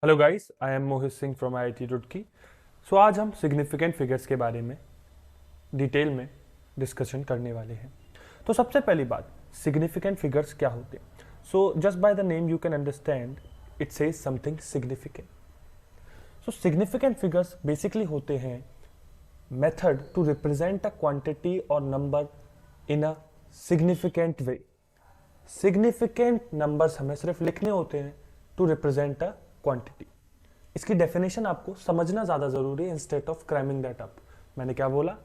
Hello guys, I am Mohit Singh from IIT Roorkee. So आज हम significant figures के बारे में डिटेल में डिस्कशन करने वाले हैं। तो सबसे पहली बात, सिग्निफिकेंट फिगर्स क्या होते हैं? So just by the name you can understand it says something significant. So significant figures basically होते हैं method to represent a quantity और number in a significant way. Significant numbers हमें सिर्फ लिखने होते हैं टू रिप्रेजेंट अ क्वांटिटी। इसकी definition आपको समझना ज्यादा जरूरी है instead of cramming that up. मैंने क्या बोला?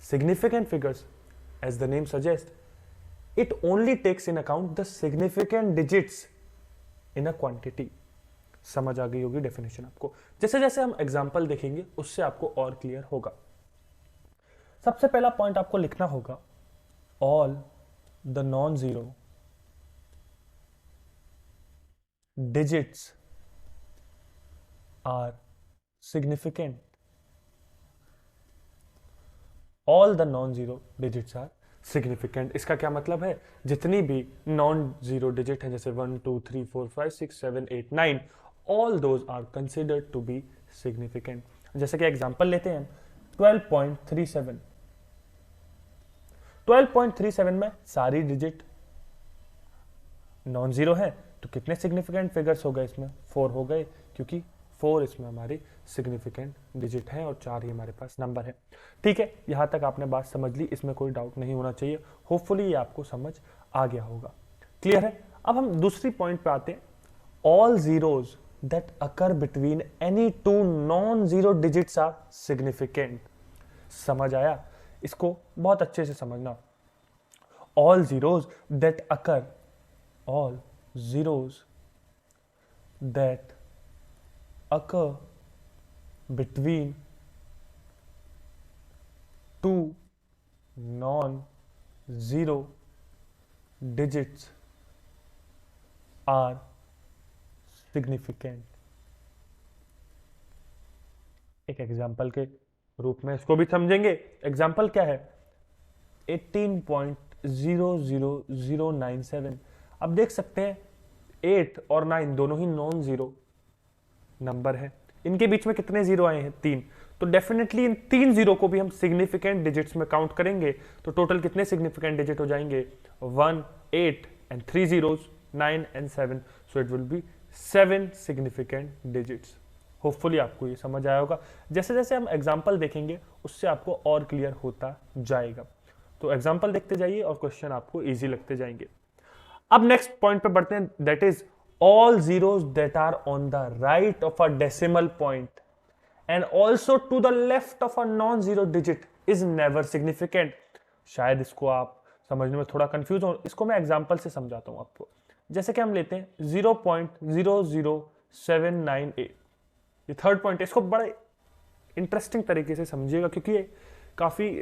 Significant figures, as the name suggest, it only takes in account the significant digits in a quantity. समझ आ गई होगी डेफिनेशन आपको। जैसे जैसे हम एग्जाम्पल देखेंगे उससे आपको और क्लियर होगा। सबसे पहला पॉइंट आपको लिखना होगा, all the non zero digits are significant. All the non-zero digits are significant. इसका क्या मतलब है? जितनी भी नॉन जीरो डिजिट है जैसे 1 2 3 4 5 6 7 8 9, all those are considered to be significant. जैसे कि एग्जांपल लेते हैं 12.37। 12.37 में सारी डिजिट नॉन जीरो है, तो कितने सिग्निफिकेंट फिगर्स हो गए इसमें? 4 हो गए, क्योंकि 4 इसमें हमारी सिग्निफिकेंट डिजिट है और 4 ही हमारे पास नंबर है। ठीक है, यहां तक आपने बात समझ ली, इसमें कोई डाउट नहीं होना चाहिए। होपफुली ये आपको समझ आ गया होगा। क्लियर है? अब हम दूसरी पॉइंट पे आते हैं, all zeros that occur between any two non zero digits are significant. समझ आया? इसको बहुत अच्छे से समझना। All zeros that occur, all zeros that occur between two non-zero digits are significant। एक एग्जाम्पल के रूप में इसको भी समझेंगे। एग्जाम्पल क्या है? 18.00097। अब देख सकते हैं 8 और 9 दोनों ही नॉन जीरो नंबर है। इनके बीच में कितने जीरो आए हैं? 3। तो डेफिनेटली इन 3 जीरो को भी हम सिग्निफिकेंट डिजिट्स में काउंट करेंगे, तो टोटल कितने सिग्निफिकेंट डिजिट हो जाएंगे? 1 8 and 3 zeros 9 and 7। So it will be 7 significant digits. Hopefully आपको ये समझ आया होगा। जैसे जैसे हम एग्जाम्पल देखेंगे उससे आपको और क्लियर होता जाएगा। तो एग्जाम्पल देखते जाइए और क्वेश्चन आपको इजी लगते जाएंगे। अब नेक्स्ट पॉइंट पे बढ़ते हैं, that is all zeros that are on the right of a decimal point and also to the left of a non zero digit is never significant. शायद इसको आप समझने में थोड़ा कंफ्यूज हो, इसको मैं एग्जांपल से समझाता हूं आपको। जैसे कि हम लेते हैं 0.00798, ये थर्ड पॉइंट है। इसको बड़े इंटरेस्टिंग तरीके से समझिएगा, क्योंकि ये काफी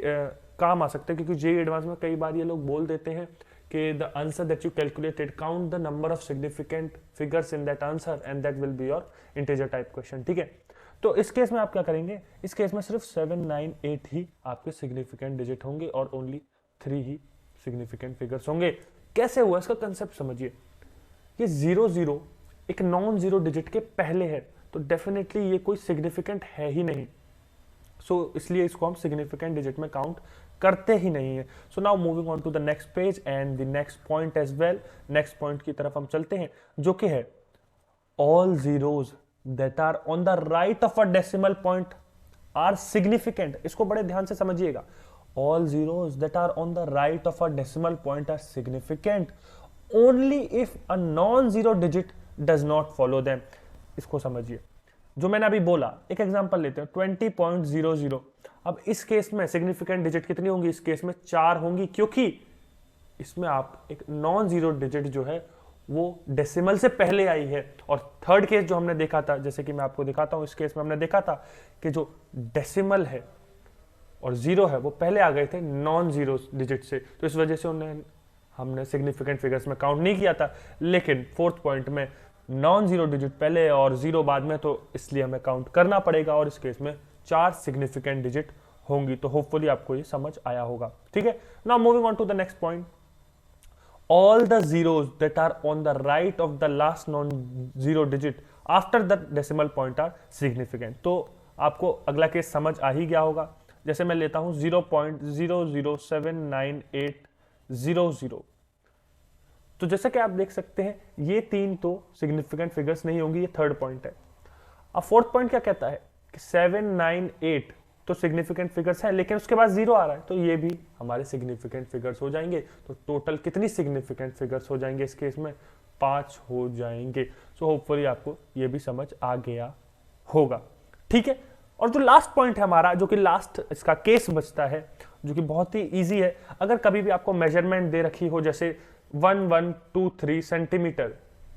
काम आ सकता है। क्योंकि जेईई एडवांस में कई बार ये लोग बोल देते हैं कि the answer that you calculated count the number of significant figures in that answer and that will be your integer type question. ठीक है, तो इस केस में आप क्या करेंगे? इस केस में सिर्फ 7 9 8 ही आपके सिग्निफिकेंट डिजिट होंगे और ओनली 3 ही सिग्निफिकेंट फिगर्स होंगे। कैसे हुआ इसका कंसेप्ट समझिए। ये 0 0 एक नॉन जीरो डिजिट के पहले है, तो डेफिनेटली ये कोई सिग्निफिकेंट है ही नहीं। इसलिए इसको हम सिग्निफिकेंट डिजिट में काउंट करते ही नहीं है। So now moving on to the next page and the next point as well. Next point की तरफ हम चलते हैं, जो कि है all zeros that are on the right of a decimal point are significant. इसको बड़े ध्यान से समझिएगा। All zeros that are on the right of a decimal point are significant only if a non zero digit does not follow them. इसको समझिए, जो मैंने अभी बोला, एक एग्जांपल लेते हैं 20.00। अब इस केस में सिग्निफिकेंट डिजिट कितनी होंगी? इस केस में 4 होंगी, क्योंकि इसमें आप एक नॉन जीरो डिजिट जो है वो डेसिमल से पहले आई है। और थर्ड केस जो हमने देखा था, जैसे कि मैं आपको दिखाता हूं, इस केस में हमने देखा था कि जो डेसिमल है और जीरो है वो पहले आ गए थे नॉन जीरो डिजिट से, तो इस वजह से हमने सिग्निफिकेंट फिगर्स में काउंट नहीं किया था। लेकिन फोर्थ पॉइंट में नॉन जीरो डिजिट पहले और जीरो बाद में, तो इसलिए हमें काउंट करना पड़ेगा और इस केस में 4 सिग्निफिकेंट डिजिट होंगी। तो होपफुली आपको ये समझ आया होगा। ठीक है, now moving on to the next point, all the zeros that are on the right of the last non-zero digit after the decimal point are significant. तो आपको अगला केस समझ आ ही गया होगा। जैसे मैं लेता हूं 0.007980, तो जैसा कि आप देख सकते हैं ये तीन तो सिग्निफिकेंट फिगर्स नहीं होंगी, ये थर्ड पॉइंट है। अब फोर्थ पॉइंट क्या कहता है कि 798 तो सिग्निफिकेंट फिगर्स हैं, लेकिन उसके बाद जीरो आ रहा है, तो ये भी हमारे सिग्निफिकेंट फिगर्स हो जाएंगे। तो टोटल कितनी सिग्निफिकेंट फिगर्स हो जाएंगे इस केस में? 5 हो जाएंगे। सो होपफुली आपको ये भी समझ आ गया होगा, ठीक है। और जो लास्ट पॉइंट है हमारा, जो कि लास्ट इसका केस बचता है, जो कि बहुत ही इजी है। अगर कभी भी आपको मेजरमेंट दे रखी हो, जैसे 1123 सेंटीमीटर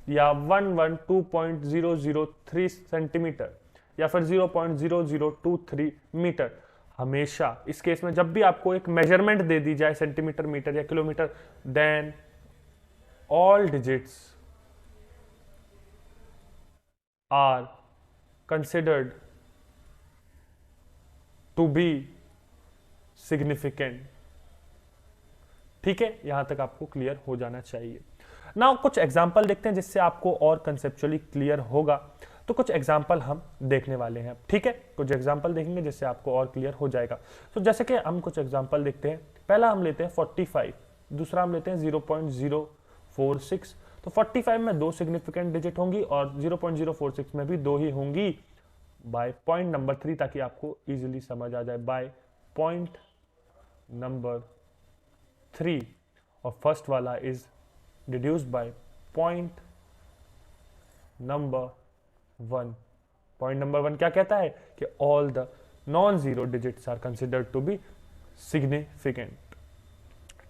या 112.003 सेंटीमीटर या फिर 0.0023 मीटर, हमेशा इस केस में जब भी आपको एक मेजरमेंट दे दी जाए सेंटीमीटर, मीटर या kilometre, then all digits are considered to be significant. ठीक है, यहां तक आपको क्लियर हो जाना चाहिए। नाउ कुछ एग्जांपल देखते हैं जिससे आपको और कंसेप्चुअली क्लियर होगा। तो कुछ एग्जांपल हम देखने वाले हैं, ठीक है, कुछ एग्जांपल देखेंगे जिससे आपको और क्लियर हो जाएगा। तो जैसे कि हम कुछ एग्जांपल देखते हैं। पहला हम लेते हैं 45, दूसरा हम लेते हैं 0.046। तो 45 में 2 सिग्निफिकेंट डिजिट होंगी और 0.046 में भी 2 ही होंगी। बाय पॉइंट नंबर 3, ताकि आपको इजीली समझ आ जाए, बाय पॉइंट नंबर 3, और फर्स्ट वाला is deduced by point number 1। Point number 1 क्या कहता है कि all the non zero digits are considered to be significant.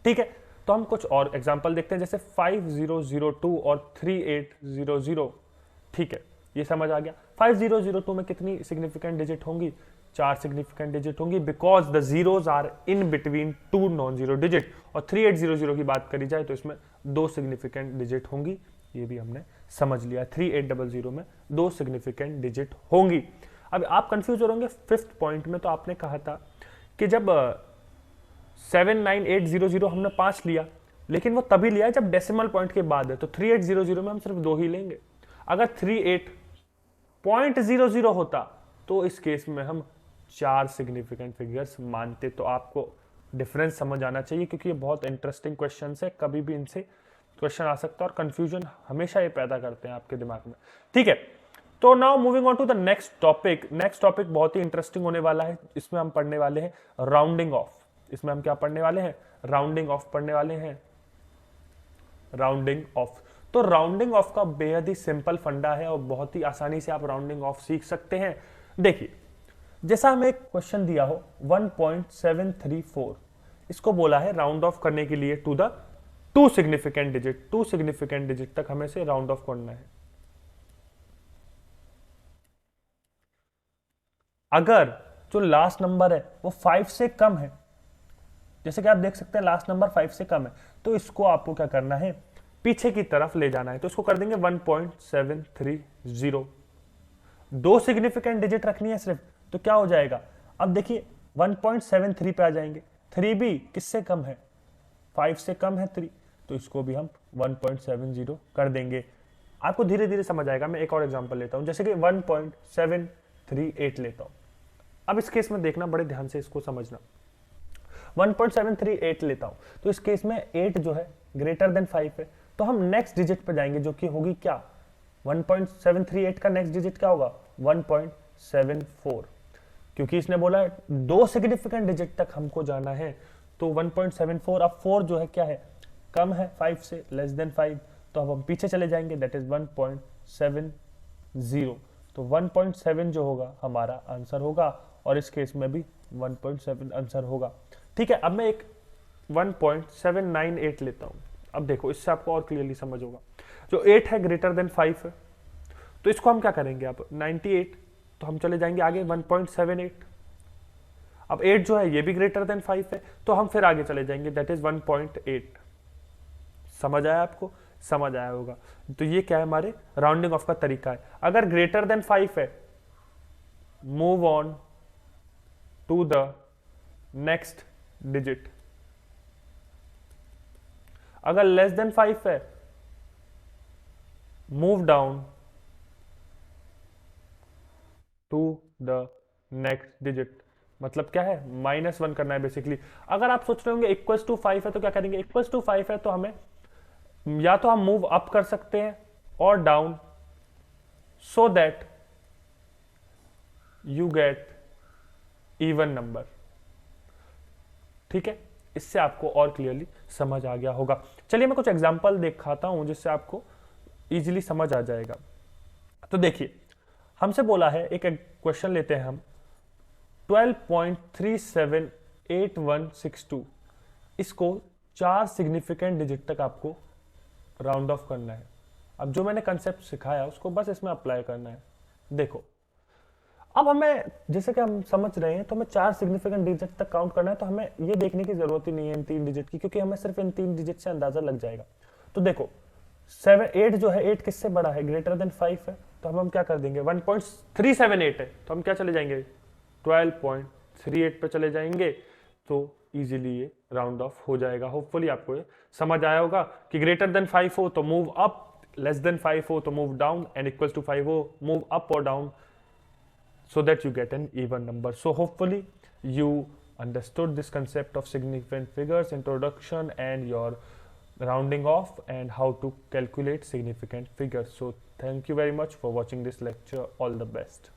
ठीक है, तो हम कुछ और एग्जांपल देखते हैं, जैसे 5002 और 3800। ठीक है, ये समझ आ गया। 5002 में कितनी सिग्निफिकेंट डिजिट होंगी? 4 सिग्निफिकेंट डिजिट होंगी, because the zeros are in between 2 non zero digit. और 3800 की बात करी जाए तो इसमें 2 सिग्निफिकेंट डिजिट होंगी, ये भी हमने समझ लिया। 3800 में 2 सिग्निफिकेंट डिजिट होंगी। अब आप कंफ्यूज हो होंगे फिफ्थ पॉइंट में। तो आपने कहा था कि जब 79800 हमने 5 लिया, लेकिन वो तभी लिया जब डेसिमल पॉइंट के बाद है, तो 3800 में हम सिर्फ 2 ही लेंगे। अगर 38.00 होता तो इस केस में हम 4 सिग्निफिकेंट फिगर्स मानते। तो आपको डिफरेंस समझ आना चाहिए, क्योंकि ये बहुत इंटरेस्टिंग क्वेश्चन है, कभी भी इनसे क्वेश्चन आ सकता है और कंफ्यूजन हमेशा ये पैदा करते हैं आपके दिमाग में। ठीक है, तो now moving on to the next topic. Next topic बहुत ही इंटरेस्टिंग होने वाला है। इसमें हम पढ़ने वाले हैं राउंडिंग ऑफ। इसमें हम क्या पढ़ने वाले हैं? राउंडिंग ऑफ पढ़ने वाले हैं। Rounding off. तो राउंडिंग ऑफ का बेहद ही सिंपल फंडा है और बहुत ही आसानी से आप राउंडिंग ऑफ सीख सकते हैं। देखिए, जैसा हमें एक क्वेश्चन दिया हो 1.734, इसको बोला है राउंड ऑफ करने के लिए to the 2 significant digit. 2 significant digit तक हमें से राउंड ऑफ करना है। अगर जो लास्ट नंबर है वो 5 से कम है, जैसे कि आप देख सकते हैं लास्ट नंबर 5 से कम है, तो इसको आपको क्या करना है? पीछे की तरफ ले जाना है। तो इसको कर देंगे 1.730। 2 सिग्निफिकेंट डिजिट रखनी है सिर्फ, तो क्या हो जाएगा? अब देखिए 1.73 पे आ जाएंगे। 3 भी किससे कम है? 5 से कम है 3, तो इसको भी हम 1.70 कर देंगे। आपको धीरे धीरे समझ आएगा। मैं एक और एग्जांपल लेता हूं, जैसे कि 1.738 लेता हूं। अब इस केस में देखना, बड़े ध्यान से इसको समझना। 1.738 लेता हूं, तो इस केस में 8 जो है ग्रेटर देन 5 है, तो हम नेक्स्ट डिजिट पे जाएंगे, जो कि होगी क्या? 1.738 का नेक्स्ट डिजिट क्या होगा? 1.74, क्योंकि इसने बोला 2 सिग्निफिकेंट डिजिट तक हमको जाना है। तो 1.74, अब 4 जो है क्या है? कम है 5 से, लेस देन 5, तो अब हम पीछे चले जाएंगे, दैट इज 1.70। तो 1.7 जो होगा हमारा आंसर होगा, और इस केस में भी 1.7 आंसर होगा। ठीक है, अब मैं एक 1.798 लेता हूं। अब देखो, इससे आपको और क्लियरली समझ होगा। जो 8 है ग्रेटर देन 5 है, तो इसको हम क्या करेंगे? अब 98, तो हम चले जाएंगे आगे 1.78। अब 8 जो है ये भी ग्रेटर देन 5 है, तो हम फिर आगे चले जाएंगे, दैट इज 1.8। समझ आया आपको? समझ आया होगा। तो ये क्या है? हमारे राउंडिंग ऑफ का तरीका है। अगर ग्रेटर देन 5 है, move on to the next digit. अगर लेस देन 5 है, move down to the next digit, मतलब क्या है, -1 करना है बेसिकली। अगर आप सोच रहे होंगे इक्वल्स टू 5 है तो क्या करेंगे, इक्वल्स टू 5 है तो हमें या तो हम मूव अप कर सकते हैं और down, so that you get even number. ठीक है, इससे आपको और क्लियरली समझ आ गया होगा। चलिए मैं कुछ एग्जांपल दिखाता हूं जिससे आपको इजीली समझ आ जाएगा। तो देखिए, हमसे बोला है, एक क्वेश्चन लेते हैं हम, 12.378162, इसको 4 सिग्निफिकेंट डिजिट तक आपको राउंड ऑफ करना है। अब जो मैंने कंसेप्ट सिखाया उसको बस इसमें अप्लाई करना है। देखो, अब हमें जैसे कि हम समझ रहे हैं तो हमें 4 सिग्निफिकेंट डिजिट तक काउंट करना है, तो हमें ये देखने की जरूरत ही नहीं है इन 3 डिजिट की, क्योंकि हमें सिर्फ इन 3 डिजिट से अंदाजा लग जाएगा। तो देखो 8 जो है, 8 किससे बड़ा है, ग्रेटर देन 5 है, तो हम क्या कर देंगे, 1.378 है तो हम क्या चले जाएंगे, 12.38 पे चले जाएंगे, तो इजीली ये राउंड ऑफ हो जाएगा। होपफुली आपको ये समझ आया होगा कि ग्रेटर देन 5 हो तो मूव अप, लेस देन 5 हो तो move down, and equal to 5 हो मूव अप और down, so that you get an even number. So hopefully you understood this concept of significant figures, introduction, and your rounding off, and how to calculate significant figures. So thank you very much for watching this lecture. All the best.